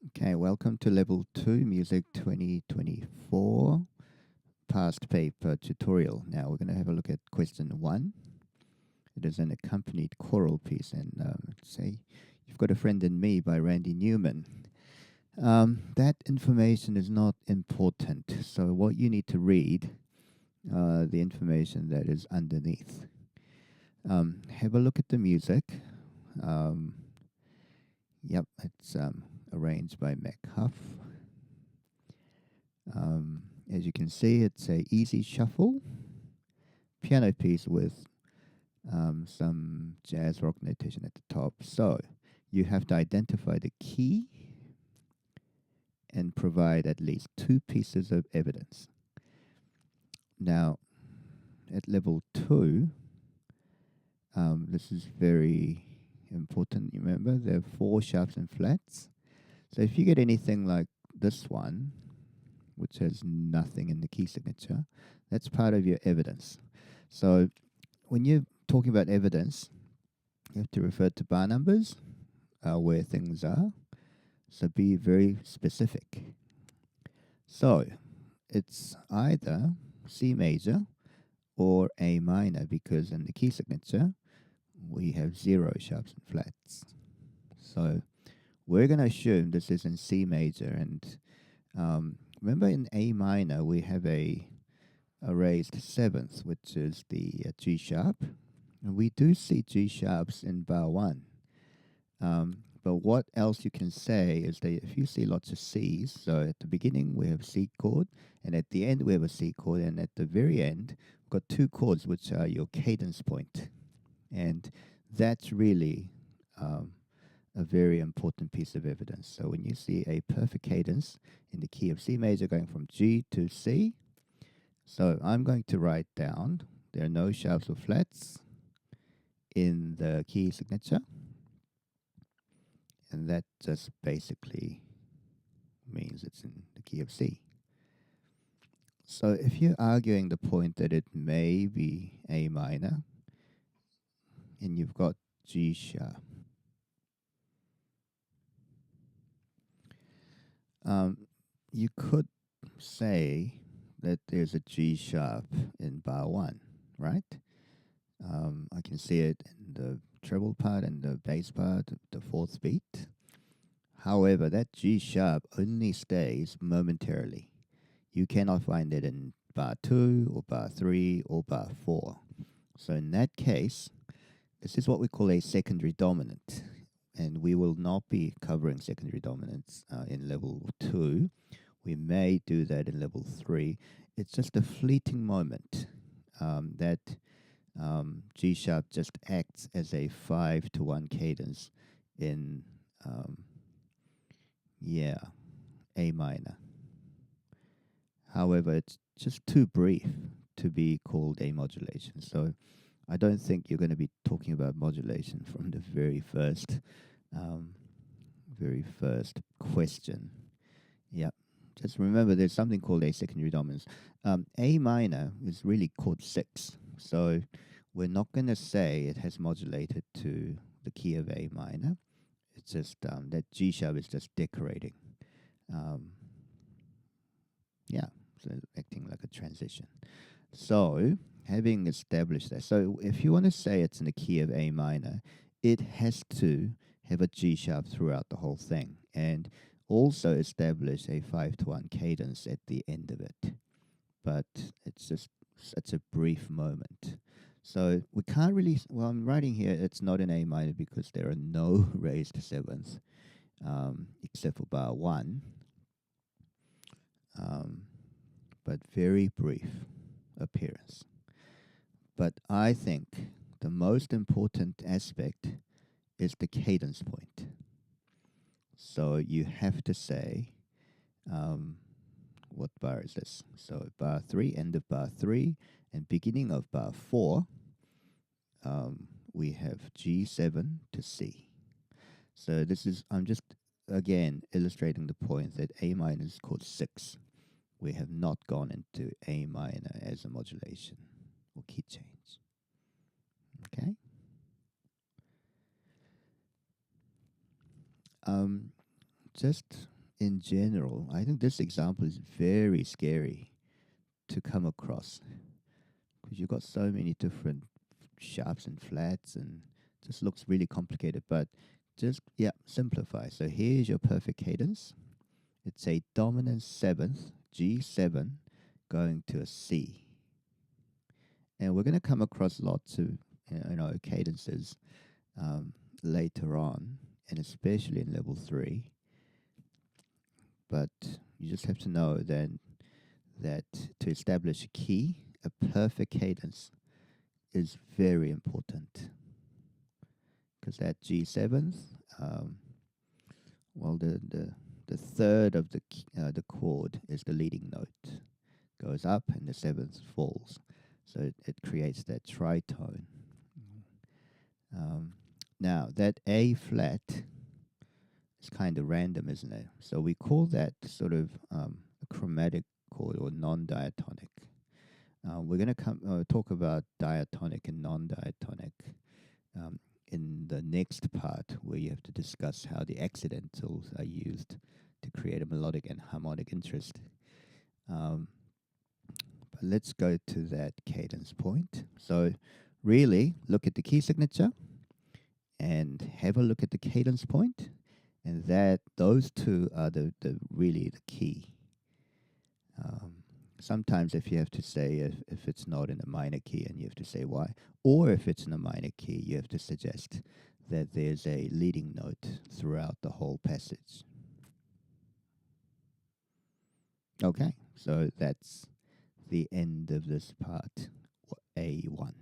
Okay, welcome to Level 2 Music 2024 past paper tutorial. Now we're going to have a look at question 1. It is an accompanied choral piece, and say You've Got a Friend in Me by Randy Newman. That information is not important, so what you need to read, the information that is underneath. Have a look at the music. Um, yep, it's arranged by McHuff. As you can see, it's a easy shuffle piano piece with some jazz rock notation at the top. So you have to identify the key and provide at least 2 pieces of evidence. Now, at level 2, this is very important. Remember, there are 4 sharps and flats. So if you get anything like this one, which has nothing in the key signature, that's part of your evidence. So when you're talking about evidence, you have to refer to bar numbers, where things are. So be very specific. So it's either C major or A minor, because in the key signature we have 0 sharps and flats. So we're going to assume this is in C major, and remember in A minor we have a raised 7th, which is the G sharp. And we do see G sharps in bar 1. But what else you can say is that if you see lots of C's, so at the beginning we have a C chord, and at the end we have a C chord, and at the very end we've got 2 chords which are your cadence point. And that's really a very important piece of evidence. So when you see a perfect cadence in the key of C major going from G to C, so I'm going to write down there are no sharps or flats in the key signature, and that just basically means it's in the key of C. So if you're arguing the point that it may be A minor, and you've got G sharp, you could say that there's a G sharp in bar 1, right? I can see it in the treble part and the bass part, the 4th beat. However, that G sharp only stays momentarily. You cannot find it in bar 2 or bar 3 or bar 4. So in that case, this is what we call a secondary dominant. And we will not be covering secondary dominants in level 2. We may do that in level 3. It's just a fleeting moment that G sharp just acts as a 5-to-1 cadence in A minor. However, it's just too brief to be called a modulation. So I don't think you're going to be talking about modulation from the very first question. Yep. Just remember there's something called a secondary dominance. A minor is really chord 6. So we're not going to say it has modulated to the key of A minor. It's just that G sharp is just decorating. So acting like a transition. So having established that, so if you want to say it's in the key of A minor, it has to have a G sharp throughout the whole thing, and also establish a 5-to-1 cadence at the end of it. But it's just such a brief moment. So we can't really, well, I'm writing here it's not in A minor because there are no raised 7th, except for bar 1. But very brief appearance. But I think the most important aspect is the cadence point. So you have to say, what bar is this? So bar 3, end of bar 3, and beginning of bar 4, we have G7 to C. So this is, I'm just again illustrating the point that A minor is chord 6. We have not gone into A minor as a modulation or key change. Okay? Just in general, I think this example is very scary to come across because you've got so many different sharps and flats and just looks really complicated. But just, yeah, simplify. So here's your perfect cadence. It's a dominant seventh, G7, going to a C. And we're going to come across lots of cadences later on, and especially in level 3. But you just have to know then that to establish a key, a perfect cadence is very important, because that G7th, well, the third of the chord is the leading note, goes up, and the seventh falls, so it creates that tritone. Now that A flat is kind of random, isn't it? So we call that sort of a chromatic chord or non-diatonic. We're going to talk about diatonic and non-diatonic in the next part, where you have to discuss how the accidentals are used to create a melodic and harmonic interest. But let's go to that cadence point. So really look at the key signature and have a look at the cadence point, and that those two are the really the key. Sometimes if you have to say if it's not in a minor key, and you have to say why, or if it's in a minor key, you have to suggest that there's a leading note throughout the whole passage. Okay, so that's the end of this part, A1.